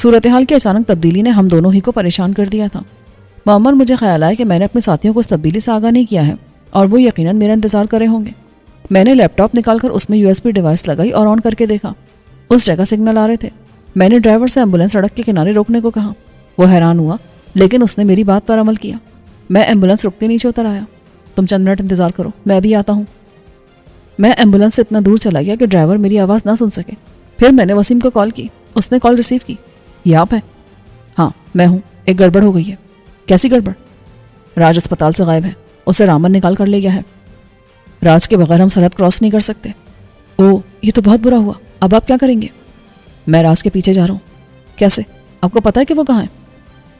صورتحال کی اچانک تبدیلی نے ہم دونوں ہی کو پریشان کر دیا تھا۔ معمر مجھے خیال آیا کہ میں نے اپنے ساتھیوں کو اس تبدیلی سے آگاہ نہیں کیا ہے اور وہ یقیناً میرا انتظار کر رہے ہوں گے۔ میں نے لیپ ٹاپ نکال کر اس میں USB ڈیوائس لگائی اور آن کر کے دیکھا۔ اس جگہ سگنل آ رہے تھے۔ میں نے ڈرائیور سے ایمبولینس سڑک کے کنارے روکنے کو کہا۔ وہ حیران ہوا لیکن اس نے میری بات پر عمل کیا۔ میں ایمبولینس رکتے نیچے اتر آیا۔ تم چند منٹ انتظار کرو، میں ابھی آتا ہوں۔ میں ایمبولینس سے اتنا دور چلا گیا کہ ڈرائیور میری آواز نہ سن سکے۔ پھر میں نے وسیم کو کال کی۔ اس نے کال ریسیو کی۔ یہ آپ ہیں؟ ہاں میں ہوں۔ ایک گڑبڑ ہو گئی ہے۔ کیسی گڑبڑ؟ راج اسپتال سے غائب ہے، اسے رامن نکال کر لے گیا ہے۔ راج کے بغیر ہم سرحد کراس نہیں کر سکتے۔ اوہ یہ تو بہت برا ہوا، اب آپ کیا کریں گے؟ میں راج کے پیچھے جا رہا ہوں۔ کیسے؟ آپ کو پتا ہے کہ وہ کہاں ہے؟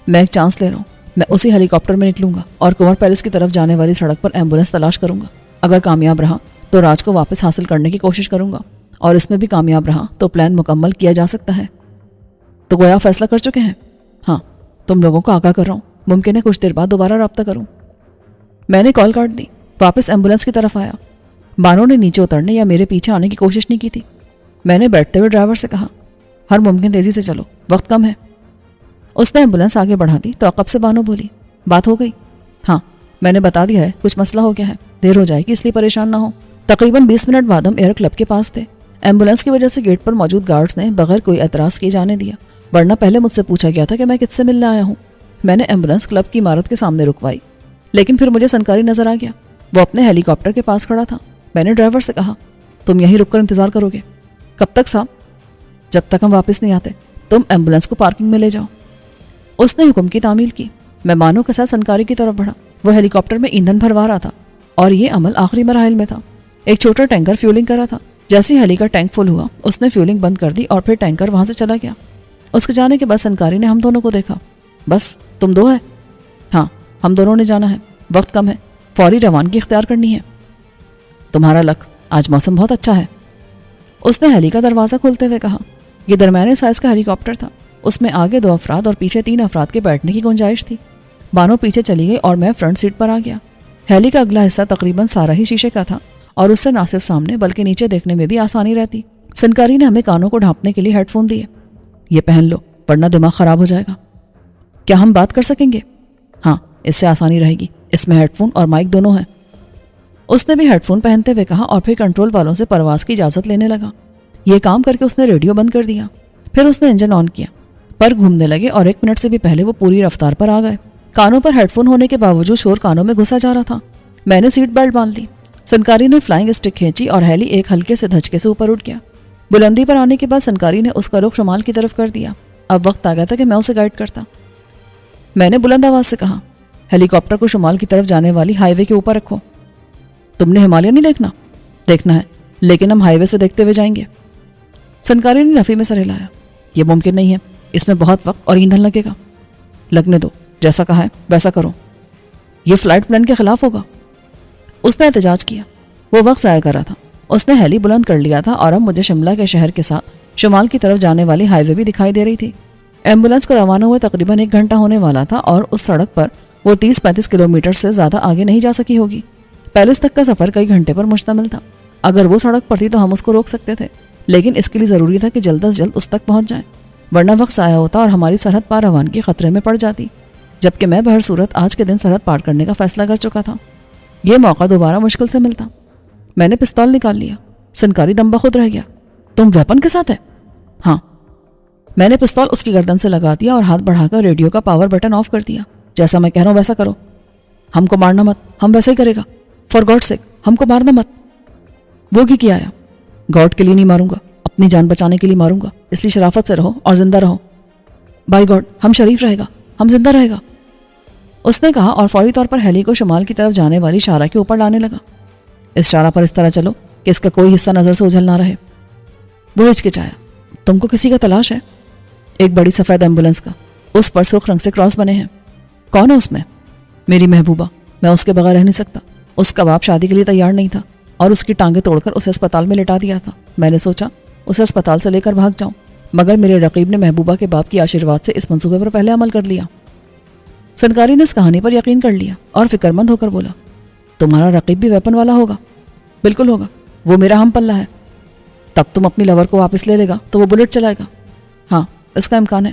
میں ایک چانس لے رہا ہوں، میں اسی ہیلی کاپٹر میں نکلوں گا اور کنور پیلس کی طرف جانے والی سڑک پر ایمبولینس تلاش کروں گا۔ اگر کامیاب رہا تو راج کو واپس حاصل کرنے کی کوشش کروں گا، اور اس میں بھی کامیاب رہا تو پلان مکمل کیا جا سکتا ہے۔ تو گویا فیصلہ کر چکے ہیں؟ ہاں، تم لوگوں کو آگاہ کر رہا ہوں، ممکن ہے کچھ دیر بعد دوبارہ رابطہ کروں۔ میں نے کال کاٹ دی، واپس ایمبولینس کی طرف آیا۔ بانو نے نیچے اترنے یا میرے پیچھے آنے کی کوشش نہیں کی تھی۔ میں نے بیٹھتے ہوئے ڈرائیور سے کہا، ہر ممکن تیزی سے چلو، وقت کم ہے۔ اس نے ایمبولینس آگے بڑھا دی تو عقب سے بانو بولی، بات ہو گئی؟ ہاں، میں نے بتا دیا ہے کچھ مسئلہ ہو گیا ہے، دیر ہو جائے گی اس لیے پریشان نہ ہو۔ تقریباً 20 منٹ بعد ہم ایئر کلب کے پاس تھے۔ ایمبولینس کی وجہ سے گیٹ پر موجود گارڈز نے بغیر کوئی اعتراض کیے جانے دیا، ورنہ پہلے مجھ سے پوچھا گیا تھا کہ میں کس سے ملنے آیا ہوں۔ میں نے ایمبولینس کلب کی عمارت کے سامنے رکوائی، لیکن پھر مجھے سنکاری نظر آ گیا۔ وہ اپنے ہیلی کاپٹر کے پاس کھڑا تھا۔ میں نے ڈرائیور سے کہا، تم یہیں رک کر انتظار کرو گے؟ کب تک صاحب؟ جب تک ہم واپس نہیں آتے۔ تم ایمبولینس کو پارکنگ میں لے جاؤ۔ اس نے حکم کی تعمیل کی۔ میں بانو کے ساتھ سنکاری کی طرف بڑھا۔ وہ ہیلی کاپٹر میں ایندھن بھروا رہا تھا اور یہ عمل آخری مراحل میں تھا۔ ایک چھوٹا ٹینکر فیولنگ کر رہا تھا۔ جیسے ہیلی کا ٹینک فل ہوا اس نے فیولنگ بند کر دی اور پھر ٹینکر وہاں سے چلا گیا۔ اس کے جانے کے بعد سنکاری نے ہم دونوں کو دیکھا۔ بس تم دو ہیں؟ ہاں، ہم دونوں نے جانا ہے، وقت کم ہے، فوری روانگی اختیار کرنی ہے۔ تمہارا لک، آج موسم بہت اچھا ہے۔ اس نے ہیلی کا دروازہ کھولتے ہوئے کہا۔ یہ درمیانے سائز کا ہیلی کاپٹر تھا۔ اس میں آگے 2 افراد اور پیچھے 3 افراد کے بیٹھنے کی گنجائش تھی۔ بانو پیچھے چلی گئی اور میں فرنٹ سیٹ پر آ گیا۔ ہیلی کا اگلا حصہ تقریباً سارا ہی شیشے کا تھا اور اس سے نہ صرف سامنے بلکہ نیچے دیکھنے میں بھی آسانی رہتی۔ سنکاری نے ہمیں کانوں کو ڈھانپنے کے لیے ہیڈ فون دیے۔ یہ پہن لو ورنہ دماغ خراب ہو جائے گا۔ کیا ہم بات کر سکیں گے؟ ہاں، اس سے آسانی رہے گی، اس میں ہیڈ فون اور مائک دونوں ہیں۔ اس نے بھی ہیڈ فون پہنتے ہوئے کہا اور پھر کنٹرول والوں سے پرواز کی اجازت لینے لگا۔ یہ کام کر کے اس نے ریڈیو بند کر دیا۔ پھر اس نے انجن آن کیا۔ پر گھومنے لگے اور 1 منٹ سے بھی پہلے وہ پوری رفتار پر آ گئے۔ کانوں پر ہیڈ فون ہونے کے باوجود شور کانوں میں گھسا جا رہا تھا۔ میں نے سیٹ بیلٹ باندھ لی۔ سنکاری نے فلائنگ اسٹک کھینچی اور ہیلی ایک ہلکے سے دھچکے سے اوپر اٹھ گیا۔ بلندی پر آنے کے بعد سنکاری نے اس کا رخ شمال کی طرف کر دیا۔ اب وقت آ گیا تھا کہ میں اسے گائیڈ کرتا۔ میں نے بلند آواز سے کہا، ہیلی کاپٹر کو شمال کی طرف جانے والی ہائی وے کے اوپر رکھو۔ تم نے ہمالیہ نہیں دیکھنا؟ دیکھنا ہے، لیکن ہم ہائی وے سے دیکھتے ہوئے جائیں گے۔ سنکاری نے نفی میں سر ہلایا۔ یہ ممکن نہیں ہے، اس میں بہت وقت اور ایندھن لگے گا۔ لگنے دو، جیسا کہا ہے ویسا کرو۔ یہ فلائٹ پلان کے خلاف ہوگا۔ اس نے احتجاج کیا۔ وہ وقت ضائع کر رہا تھا۔ اس نے ہیلی بلند کر لیا تھا اور اب مجھے شملہ کے شہر کے ساتھ شمال کی طرف جانے والی ہائی وے بھی دکھائی دے رہی تھی۔ ایمبولینس کو روانہ ہوئے تقریباً 1 گھنٹہ ہونے والا تھا اور اس سڑک پر وہ 30-35 کلومیٹر سے زیادہ آگے نہیں جا سکی ہوگی۔ پیلس تک کا سفر کئی گھنٹے پر مشتمل تھا۔ اگر وہ سڑک پر تھی تو ہم اس کو روک سکتے تھے، لیکن اس کے لیے ضروری تھا کہ جلد از جلد اس تک پہنچ جائیں، ورنہ وقت ضائع ہوتا اور ہماری سرحد پار روانگی خطرے میں پڑ جاتی، جبکہ میں بہر صورت آج کے دن سرحد پار کرنے کا فیصلہ کر چکا تھا۔ یہ موقع دوبارہ مشکل سے ملتا۔ میں نے پستول نکال لیا۔ سنکاری دم بخود رہ گیا۔ تم ویپن کے ساتھ ہے؟ ہاں۔ میں نے پستول اس کی گردن سے لگا دیا اور ہاتھ بڑھا کر ریڈیو کا پاور بٹن آف کر دیا۔ جیسا میں کہہ رہا ہوں ویسا کرو۔ ہم کو مارنا مت، ہم ویسا ہی کرے گا۔ فار گاڈ سیک، ہم کو مارنا مت۔ وہ کی کیا آیا؟ گاڈ کے لیے نہیں ماروں گا، اپنی جان بچانے کے لیے ماروں گا، اس لیے شرافت سے رہو اور زندہ رہو۔ بائی گاڈ، ہم شریف رہے گا، ہم زندہ رہے گا، اس نے کہا اور فوری طور پر ہیلی کو شمال کی طرف جانے والی شارہ کے اوپر لانے لگا۔ اس شارہ پر اس طرح چلو کہ اس کا کوئی حصہ نظر سے اوجھل نہ رہے۔ وہ ہچکچایا۔ تم کو کسی کا تلاش ہے؟ ایک بڑی سفید ایمبولینس کا، اس پر سرخ رنگ سے کراس بنے ہیں۔ کون ہے اس میں؟ میری محبوبہ، میں اس کے بغیر رہ نہیں سکتا۔ اس کا باپ شادی کے لیے تیار نہیں تھا اور اس کی ٹانگیں توڑ کر اسے اسپتال میں لٹا دیا تھا۔ میں نے سوچا اسے اسپتال سے لے کر بھاگ جاؤں، مگر میرے رقیب نے محبوبہ کے باپ کی آشیرواد سے اس منصوبے پر پہلے عمل کر لیا۔ سنکاری نے اس کہانی پر یقین کر لیا اور فکر مند ہو کر بولا، تمہارا رقیب بھی ویپن والا ہوگا؟ بالکل ہوگا، وہ میرا ہم پلہ ہے۔ تب تم اپنی لور کو واپس لے لے گا تو وہ بلٹ چلائے گا؟ ہاں، اس کا امکان ہے۔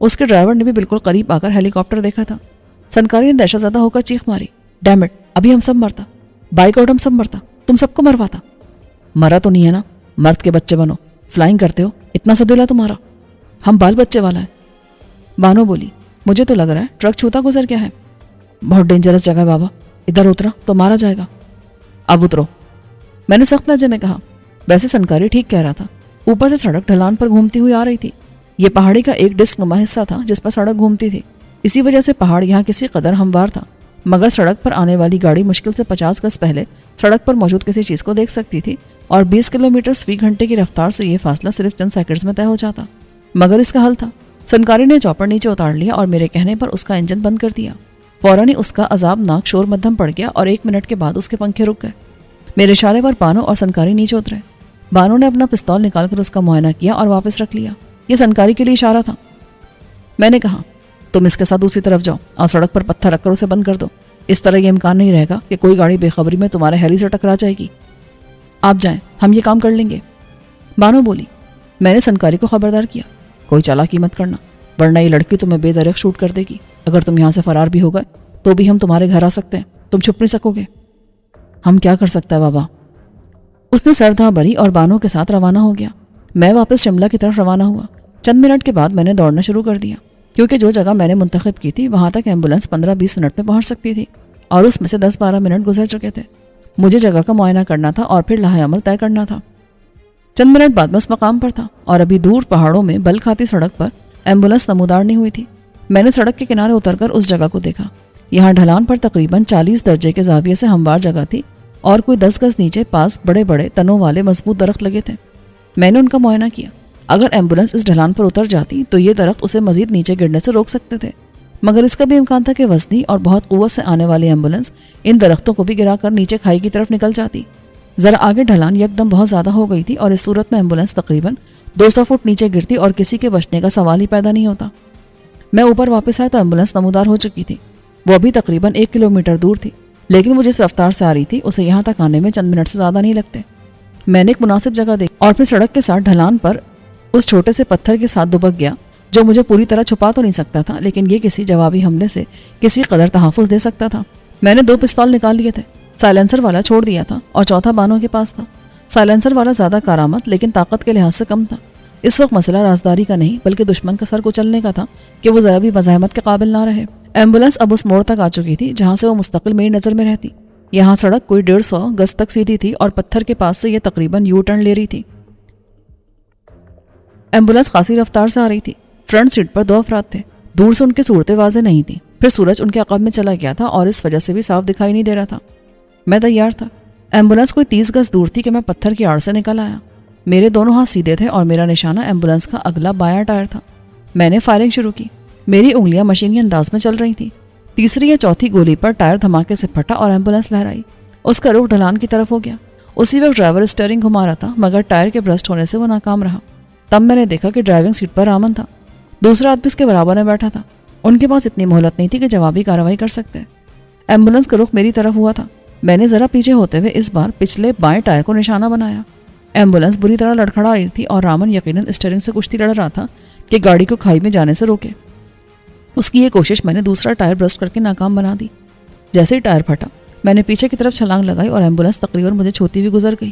اس کے ڈرائیور نے بھی بالکل قریب آ کر ہیلی کاپٹر دیکھا تھا۔ سنکاری نے دہشت زدہ ہو کر چیخ ماری، ڈیم اٹ، ابھی ہم سب مرتا، بائک آؤٹ ہم سب مرتا، تم سب کو مرواتا۔ مرا تو نہیں ہے نا، مرد کے بچے بنو، فلائنگ کرتے ہو، اتنا سا دل ہے تمہارا، ہم بال بچے والا ہے۔ بانو بولی، مجھے تو لگ رہا ہے ٹرک چھوتا گزر گیا ہے، بہت ڈینجرس جگہ بابا، ادھر اترا تو مارا جائے گا۔ اب اترو، میں نے سخت لہجے میں کہا۔ ویسے سنکاری ٹھیک کہہ رہا تھا، اوپر سے سڑک ڈھلان پر گھومتی ہوئی آ رہی تھی۔ یہ پہاڑی کا ایک ڈسک نما حصہ تھا جس پر سڑک گھومتی تھی، اسی وجہ سے پہاڑ یہاں کسی قدر ہموار تھا، مگر سڑک پر آنے والی گاڑی مشکل سے 50 گز پہلے سڑک پر موجود کسی چیز کو دیکھ سکتی تھی، اور 20 کلومیٹر فی گھنٹے کی رفتار سے یہ فاصلہ صرف چند سیکنڈز میں طے ہو جاتا۔ مگر اس کا حل تھا۔ سنکاری نے چاپر نیچے اتار لیا اور میرے کہنے پر اس کا انجن بند کر دیا۔ فوراً ہی اس کا عذابناک شور مدھم پڑ گیا اور 1 منٹ کے بعد اس کے پنکھے رک گئے۔ میرے اشارے پر بانو اور سنکاری نیچے اترے۔ بانو نے اپنا پستول نکال کر اس کا معائنہ کیا اور واپس رکھ لیا۔ یہ سنکاری کے لیے اشارہ تھا۔ میں نے کہا، تم اس کے ساتھ دوسری طرف جاؤ اور سڑک پر پتھر رکھ کر اسے بند کر دو، اس طرح یہ امکان نہیں رہے گا کہ کوئی گاڑی بے خبری میں تمہارے ہیلی سے ٹکرا جائے گی۔ آپ جائیں، ہم یہ کام کر لیں گے۔ بانو بولی۔ میں نے سنکاری کو خبردار کیا، کوئی چالاکی مت کرنا، ورنہ یہ لڑکی تمہیں بے درک شوٹ کر دے گی۔ اگر تم یہاں سے فرار بھی ہو گئے تو بھی ہم تمہارے گھر آ سکتے ہیں، تم چھپ نہیں سکو گے۔ ہم کیا کر سکتا ہے بابا؟ اس نے سر دھاں بھری اور بانو کے ساتھ روانہ ہو گیا۔ میں واپس شملہ کی طرف روانہ ہوا۔ چند منٹ کے بعد میں نے دوڑنا شروع کر دیا، کیونکہ جو جگہ میں نے منتخب کی تھی وہاں تک ایمبولینس 15-20 منٹ میں پہنچ سکتی تھی، اور اس میں سے 10-12 منٹ گزر چکے تھے۔ مجھے جگہ کا معائنہ کرنا تھا اور پھر لاہ عمل طے کرنا تھا۔ چند منٹ بعد میں اس مقام پر تھا، اور ابھی دور پہاڑوں میں بل کھاتی سڑک پر ایمبولینس نمودار نہیں ہوئی تھی۔ میں نے سڑک کے کنارے اتر کر اس جگہ کو دیکھا۔ یہاں ڈھلان پر تقریباً 40 درجے کے زاویے سے ہموار جگہ تھی، اور کوئی 10 گز نیچے پاس بڑے بڑے تنوں والے مضبوط درخت لگے تھے۔ میں نے ان کا معائنہ کیا۔ اگر ایمبولینس اس ڈھلان پر اتر جاتی تو یہ درخت اسے مزید نیچے گرنے سے روک سکتے تھے، مگر اس کا بھی امکان تھا کہ وزنی اور بہت قوت سے آنے والی ایمبولینس ان درختوں کو بھی گرا کر نیچے کھائی کی طرف نکل جاتی۔ ذرا آگے ڈھلان یکدم بہت زیادہ ہو گئی تھی، اور اس صورت میں ایمبولینس تقریباً 200 فٹ نیچے گرتی اور کسی کے بچنے کا سوال ہی پیدا نہیں ہوتا۔ میں اوپر واپس آیا تو ایمبولینس نمودار ہو چکی تھی۔ وہ ابھی تقریباً 1 کلومیٹر دور تھی، لیکن وہ جس رفتار سے آ رہی تھی اسے یہاں تک آنے میں چند منٹ سے زیادہ نہیں لگتے۔ میں نے ایک مناسب جگہ دیکھی اور پھر سڑک کے ساتھ ڈھلان پر اس چھوٹے سے پتھر کے ساتھ دبک گیا، جو مجھے پوری طرح چھپا تو نہیں سکتا تھا، لیکن یہ کسی جوابی حملے سے کسی قدر تحفظ دے سکتا تھا۔ میں نے 2 پستول نکال لیے تھے، سائلنسر والا چھوڑ دیا تھا اور چوتھا بانو کے پاس تھا۔ سائلنسر والا زیادہ کارآمد لیکن طاقت کے لحاظ سے کم تھا۔ اس وقت مسئلہ رازداری کا نہیں بلکہ دشمن کا سر کچلنے کا تھا کہ وہ ذرا بھی مزاحمت کے قابل نہ رہے۔ ایمبولینس اب اس موڑ تک آ چکی تھی جہاں سے وہ مستقل میری نظر میں رہتی۔ یہاں سڑک کوئی 150 گز تک سیدھی تھی اور پتھر کے پاس سے یہ تقریباً یو ٹرن لے رہی تھی۔ ایمبولینس خاصی رفتار سے آ رہی تھی۔ فرنٹ سیٹ پر 2 افراد تھے۔ دور سے ان کی صورتیں واضح نہیں تھیں، پھر سورج ان کے عقب میں چلا گیا تھا اور اس وجہ سے بھی صاف دکھائی نہیں دے رہا تھا۔ میں تیار تھا۔ ایمبولینس کوئی 30 گز دور تھی کہ میں پتھر کی آڑ سے نکل آیا۔ میرے دونوں ہاتھ سیدھے تھے اور میرا نشانہ ایمبولینس کا اگلا بایاں ٹائر تھا۔ میں نے فائرنگ شروع کی۔ میری انگلیاں مشینی انداز میں چل رہی تھیں۔ تیسری یا چوتھی گولی پر ٹائر دھماکے سے پھٹا اور ایمبولینس لہرائی۔ اس کا رخ ڈھلان کی طرف ہو گیا۔ اسی وقت ڈرائیور اسٹیئرنگ گھما رہا تھا، مگر ٹائر کے برسٹ ہونے سے وہ ناکام رہا۔ تب میں نے دیکھا کہ ڈرائیونگ سیٹ پر رامن تھا، دوسرا آدمی اس کے برابر میں بیٹھا تھا۔ ان کے پاس اتنی مہلت نہیں تھی کہ جوابی کارروائی کر سکتے۔ ایمبولینس کا رخ میری طرف ہوا تھا۔ میں نے ذرا پیچھے ہوتے ہوئے اس بار پچھلے بائیں ٹائر کو نشانہ بنایا۔ ایمبولینس بری طرح لڑکھڑا رہی تھی اور رامن یقیناً اسٹیئرنگ سے کشتی لڑ رہا تھا کہ گاڑی کو کھائی میں جانے سے روکے۔ اس کی یہ کوشش میں نے دوسرا ٹائر برسٹ کر کے ناکام بنا دی۔ جیسے ہی ٹائر پھٹا میں نے پیچھے کی طرف چھلانگ لگائی اور ایمبولینس تقریباً مجھے چھوتی ہوئی گزر گئی۔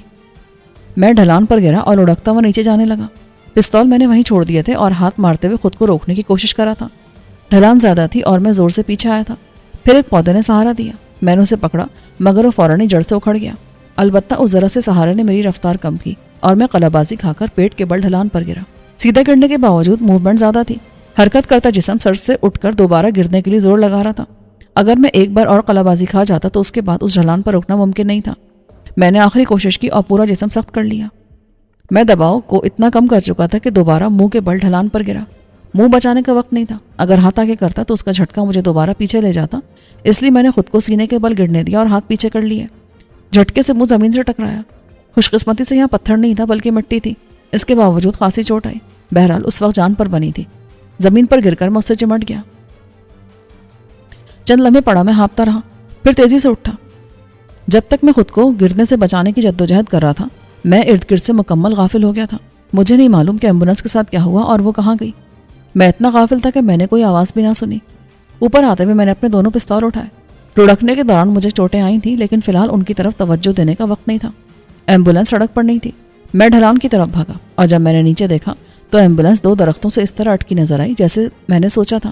میں ڈھلان پر گرا اور لڑکتا ہوا نیچے جانے لگا۔ پستول میں نے وہیں چھوڑ دیے تھے اور ہاتھ مارتے ہوئے خود کو روکنے کی کوشش کرا تھا۔ ڈھلان زیادہ تھی اور میں زور سے پیچھے آیا تھا۔ پھر ایک پودے نے سہارا دیا۔ میں نے اسے پکڑا مگر وہ فوراً ہی جڑ سے اکھڑ گیا۔ البتہ اس ذرا سے سہارے نے میری رفتار کم کی اور میں قلابازی کھا کر پیٹ کے بل ڈھلان پر گرا۔ سیدھا گرنے کے باوجود موومنٹ زیادہ تھی۔ حرکت کرتا جسم سر سے اٹھ کر دوبارہ گرنے کے لیے زور لگا رہا تھا۔ اگر میں ایک بار اور قلابازی کھا جاتا تو اس کے بعد اس ڈھلان پر رکنا ممکن نہیں تھا۔ میں نے آخری کوشش کی اور پورا جسم سخت کر لیا۔ میں دباؤ کو اتنا کم کر چکا تھا کہ دوبارہ منہ کے بل ڈھلان پر گرا۔ منہ بچانے کا وقت نہیں تھا۔ اگر ہاتھ آگے کرتا تو اس کا جھٹکا مجھے دوبارہ پیچھے لے جاتا، اس لیے میں نے خود کو سینے کے بل گرنے دیا اور ہاتھ پیچھے کر لیے۔ جھٹکے سے منہ زمین سے ٹکرایا۔ خوش قسمتی سے یہاں پتھر نہیں تھا بلکہ مٹی تھی۔ اس کے باوجود خاصی چوٹ آئی۔ بہرحال اس وقت جان پر بنی تھی۔ زمین پر گر کر میں اس سے چمٹ گیا۔ چند لمحے پڑا میں ہانپتا رہا، پھر تیزی سے اٹھا۔ جب تک میں خود کو گرنے سے بچانے کی جدوجہد کر رہا تھا میں ارد گرد سے مکمل غافل ہو گیا تھا۔ مجھے نہیں معلوم کہ ایمبولینس کے ساتھ کیا ہوا اور وہ کہاں گئی۔ میں اتنا غافل تھا کہ میں نے کوئی آواز بھی نہ سنی۔ اوپر آتے ہوئے میں نے اپنے دونوں پستول اٹھائے۔ لڑکنے کے دوران مجھے چوٹیں آئی تھیں، لیکن فی الحال ان کی طرف توجہ دینے کا وقت نہیں تھا۔ ایمبولینس سڑک پر نہیں تھی۔ میں ڈھلان کی طرف بھاگا اور جب میں نے نیچے دیکھا تو ایمبولینس 2 درختوں سے اس طرح اٹکی نظر آئی جیسے میں نے سوچا تھا۔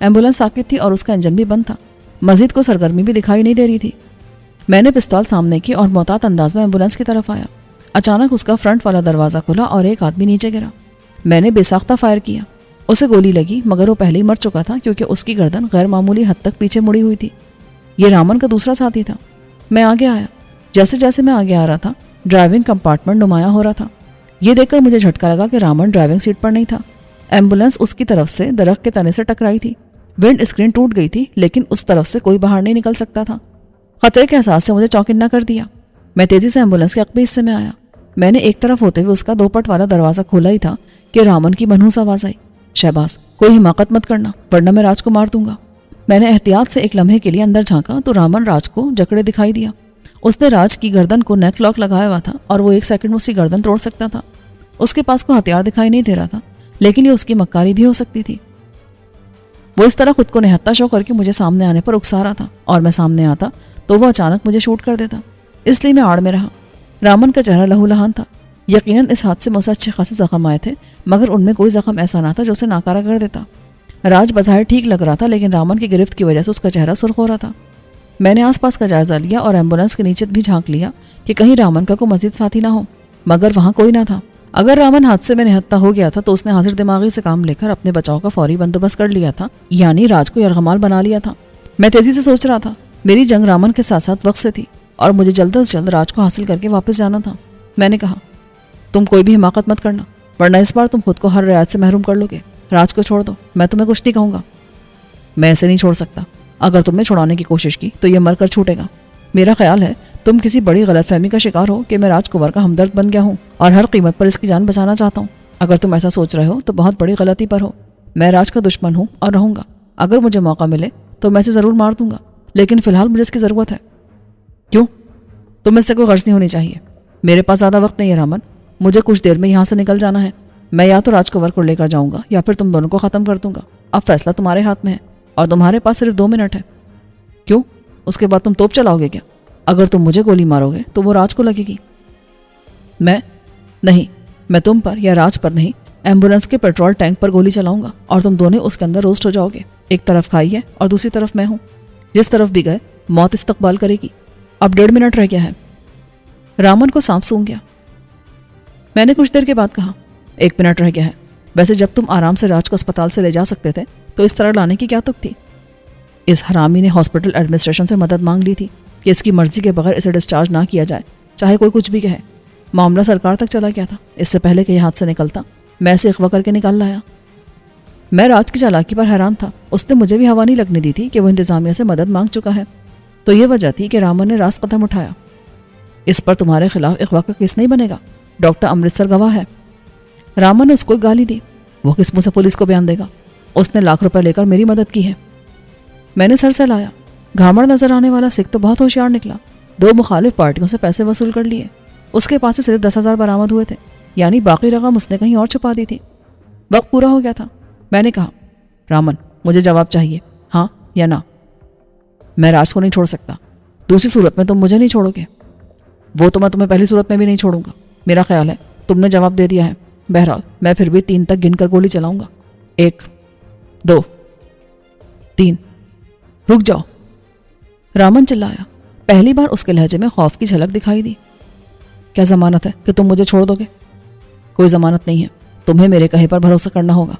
ایمبولینس ساکت تھی اور اس کا انجن بھی بند تھا۔ مزید کو سرگرمی بھی دکھائی نہیں دے رہی تھی۔ میں نے پستول سامنے کی اور محتاط انداز میں ایمبولینس کی طرف آیا۔ اچانک اس کا فرنٹ والا دروازہ کھلا اور ایک آدمی نیچے گرا۔ میں نے بے ساختہ فائر کیا۔ اسے گولی لگی مگر وہ پہلے ہی مر چکا تھا کیونکہ اس کی گردن غیر معمولی حد تک پیچھے مڑی ہوئی تھی۔ یہ رامن کا دوسرا ساتھی تھا۔ میں آگے آیا۔ جیسے جیسے میں آگے آ رہا تھا ڈرائیونگ کمپارٹمنٹ نمایاں ہو رہا تھا۔ یہ دیکھ کر مجھے جھٹکا لگا کہ رامن ڈرائیونگ سیٹ پر نہیں تھا۔ ایمبولینس اس کی طرف سے درخت کے تنے سے ٹکرائی تھی۔ ونڈ اسکرین ٹوٹ گئی تھی لیکن اس طرف سے کوئی باہر نہیں نکل سکتا تھا۔ خطرے کے احساس سے مجھے چوکننا کر دیا۔ میں تیزی سے ایمبولینس کے عقبی حصے میں آیا۔ میں نے ایک طرف ہوتے ہوئے اس کا 2 پٹ والا دروازہ کھولا ہی تھا کہ رامن کی منحوس آواز آئی، شہباز کوئی حماقت مت کرنا ورنہ میں راج کو مار دوں گا۔ میں نے احتیاط سے ایک لمحے کے لیے اندر جھانکا تو رامن راج کو جکڑے دکھائی دیا۔ اس نے راج کی گردن کو نیک لاک لگایا ہوا تھا اور وہ 1 سیکنڈ میں اس کی گردن توڑ سکتا تھا۔ اس کے پاس کوئی ہتھیار دکھائی نہیں دے رہا تھا لیکن یہ اس کی مکاری بھی ہو سکتی تھی۔ وہ اس طرح خود کو نہتہ شو کر کے مجھے سامنے آنے پر اکسا رہا تھا اور میں سامنے آتا تو وہ اچانک مجھے شوٹ کر دیتا، اس لیے میں آڑ میں رہا۔ رامن کا چہرہ لہو لہان تھا۔ یقیناً اس حادثے میں اسے اچھے خاصے زخم آئے تھے مگر ان میں کوئی زخم ایسا نہ تھا جو اسے ناکارہ کر دیتا۔ راج بظاہر ٹھیک لگ رہا تھا لیکن رامن کی گرفت کی وجہ سے اس کا چہرہ سرخ ہو رہا تھا۔ میں نے آس پاس کا جائزہ لیا اور ایمبولینس کے نیچے بھی جھانک لیا کہ کہیں رامن کا کوئی مزید ساتھی نہ ہو مگر وہاں کوئی نہ تھا۔ اگر رامن حادثے میں نہتہ ہو گیا تھا تو اس نے حاضر دماغی سے کام لے کر اپنے بچاؤ کا فوری بندوبست کر لیا تھا، یعنی راج کو یرغمال بنا لیا تھا۔ میں تیزی سے سوچ رہا تھا۔ میری جنگ رامن کے ساتھ ساتھ وقت سے تھی اور مجھے جلد از جلد راج کو حاصل کر کے واپس جانا تھا۔ میں نے کہا تم کوئی بھی حماقت مت کرنا ورنہ اس بار تم خود کو ہر رعایت سے محروم کر لو گے۔ راج کو چھوڑ دو، میں تمہیں کچھ نہیں کہوں گا۔ میں اسے نہیں چھوڑ سکتا۔ اگر تم نے چھڑانے کی کوشش کی تو یہ مر کر چھوٹے گا۔ میرا خیال ہے تم کسی بڑی غلط فہمی کا شکار ہو کہ میں راج کنور کا ہمدرد بن گیا ہوں اور ہر قیمت پر اس کی جان بچانا چاہتا ہوں۔ اگر تم ایسا سوچ رہے ہو تو بہت بڑی غلطی پر ہو۔ میں راج کا دشمن ہوں اور رہوں گا۔ اگر مجھے موقع ملے تو میں اسے ضرور مار دوں گا لیکن فی الحال مجھے اس کی ضرورت ہے۔ کیوں؟ تم اس سے کوئی غرض نہیں ہونی چاہیے۔ میرے پاس زیادہ وقت نہیں ہے رامن، مجھے کچھ دیر میں یہاں سے نکل جانا ہے۔ میں یا تو راج کنور کو لے کر جاؤں گا یا پھر تم دونوں کو ختم کر دوں گا۔ اب فیصلہ تمہارے ہاتھ میں ہے اور تمہارے پاس صرف 2 منٹ ہے۔ کیوں؟ اس کے بعد تم توپ چلاؤ گے کیا؟ اگر تم مجھے گولی مارو گے تو وہ راج کو لگے گی۔ میں تم پر یا راج پر نہیں، ایمبولینس کے پیٹرول ٹینک پر گولی چلاؤں گا اور تم دونوں اس کے اندر روسٹ ہو جاؤ گے۔ ایک طرف کھائی ہے اور دوسری طرف میں ہوں۔ جس طرف بھی گئے موت استقبال کرے گی۔ اب 1.5 منٹ رہ گیا ہے۔ رامن کو سانپ سونگ گیا۔ میں نے کچھ دیر کے بعد کہا 1 منٹ رہ گیا ہے۔ ویسے جب تم آرام سے راج کو اسپتال سے لے جا سکتے تھے تو اس طرح لانے کی کیا تک تھی؟ اس حرامی نے ہاسپٹل ایڈمنسٹریشن سے مدد مانگ لی تھی کہ اس کی مرضی کے بغیر اسے ڈسچارج نہ کیا جائے، چاہے کوئی کچھ بھی کہے۔ معاملہ سرکار تک چلا گیا تھا۔ اس سے پہلے کہ یہ ہاتھ سے نکلتا میں اسے اغوا کر کے نکال لایا۔ میں راج کی چالاکی پر حیران تھا۔ اس نے مجھے بھی ہوا نہیں لگنے دی تھی کہ وہ انتظامیہ سے مدد مانگ چکا ہے، تو یہ وجہ تھی کہ رامن نے راست قدم اٹھایا۔ اس پر تمہارے خلاف اغوا کا کیس نہیں بنے گا، ڈاکٹر امرتسر گواہ ہے۔ رامن نے اس کو گالی دی۔ وہ کس منہ سے پولیس کو بیان دے گا؟ اس نے لاکھ روپے لے کر میری مدد کی ہے۔ میں نے سر سے لایا۔ گھامڑ نظر آنے والا سکھ تو بہت ہوشیار نکلا۔ 2 مخالف پارٹیوں سے پیسے وصول کر لیے۔ اس کے پاس سے صرف 10,000 برآمد ہوئے تھے، یعنی باقی رقم اس نے کہیں اور چھپا دی تھی۔ وقت پورا ہو گیا تھا۔ میں نے کہا رامن مجھے جواب چاہیے، ہاں یا نہ۔ میں راج کو نہیں چھوڑ سکتا۔ دوسری صورت میں تم مجھے نہیں چھوڑو گے۔ وہ تو میں تمہیں پہلی صورت میں بھی نہیں چھوڑوں گا۔ میرا خیال ہے تم نے جواب دے دیا ہے۔ بہرحال میں پھر بھی 3 تک گن کر گولی چلاؤں گا۔ 1 2 3۔ رک جاؤ، رامن چلایا۔ پہلی بار اس کے لہجے میں خوف کی جھلک دکھائی دی۔ کیا ضمانت ہے کہ تم مجھے چھوڑ دو گے؟ کوئی ضمانت نہیں ہے، تمہیں میرے کہے پر بھروسہ کرنا ہوگا۔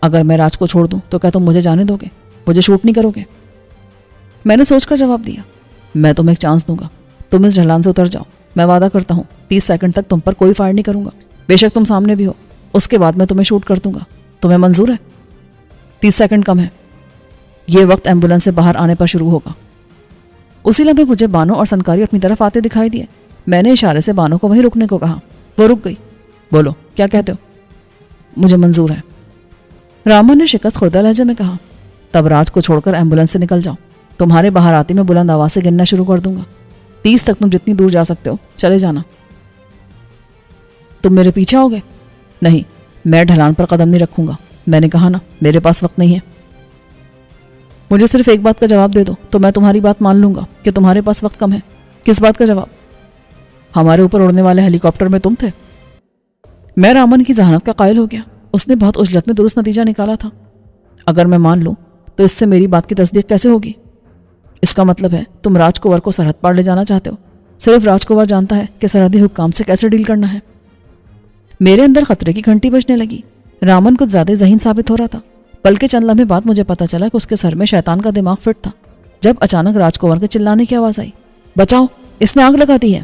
اگر میں راج کو چھوڑ دوں تو کیا تم مجھے جانے دو گے؟ مجھے شوٹ نہیں کرو گے؟ میں نے سوچ کر جواب دیا، میں تمہیں ایک چانس دوں گا۔ تم اس ڈھلان سے اتر جاؤ، میں وعدہ کرتا ہوں 30 سیکنڈ تک تم پر کوئی فائر نہیں کروں گا، بے شک تم سامنے بھی ہو۔ اس کے بعد میں تمہیں شوٹ کر دوں گا۔ تمہیں منظور ہے؟ 30 سیکنڈ کم ہے۔ یہ وقت ایمبولینس سے باہر آنے پر شروع ہوگا۔ اسی لمحے مجھے بانو اور سنکاری اپنی طرف آتے دکھائی دیے۔ میں نے اشارے سے بانو کو وہیں رکنے کو کہا۔ وہ رک گئی۔ بولو کیا کہتے ہو؟ مجھے منظور ہے، رامن نے شکست خوردہ لہجے میں کہا۔ تب راج کو چھوڑ کر ایمبولینس سے نکل جاؤ۔ تمہارے باہر آتے میں بلند آواز سے گننا شروع کر دوں گا۔ 30 تک تم جتنی دور جا سکتے ہو چلے جانا۔ تم میرے پیچھے ہوگے؟ نہیں، میں ڈھلان پر قدم نہیں رکھوں گا۔ میں نے کہا نا میرے پاس وقت نہیں ہے. مجھے صرف ایک بات کا جواب دے دو تو میں تمہاری بات مان لوں گا کہ تمہارے پاس وقت کم ہے. کس بات کا جواب؟ ہمارے اوپر اڑنے والے ہیلی کاپٹر میں تم تھے. میں رامن کی ذہانت کا قائل ہو گیا. اس نے بہت عجلت میں درست نتیجہ نکالا تھا. اگر میں مان لوں تو اس سے میری بات کی تصدیق کیسے ہوگی؟ اس کا مطلب ہے تم راج کنور کو سرحد پار لے جانا چاہتے ہو. صرف راج کنور جانتا ہے کہ سرحدی حکام سے کیسے ڈیل کرنا ہے. میرے اندر خطرے کی گھنٹی بجنے لگی. رامن کچھ زیادہ ذہین ثابت ہو رہا تھا. بلکہ چند لمحے بعد مجھے پتا چلا کہ اس کے سر میں شیطان کا دماغ فٹ تھا. جب اچانک راج کنور کے چلانے کی آواز آئی, بچاؤ, اس نے آگ لگا دی ہے.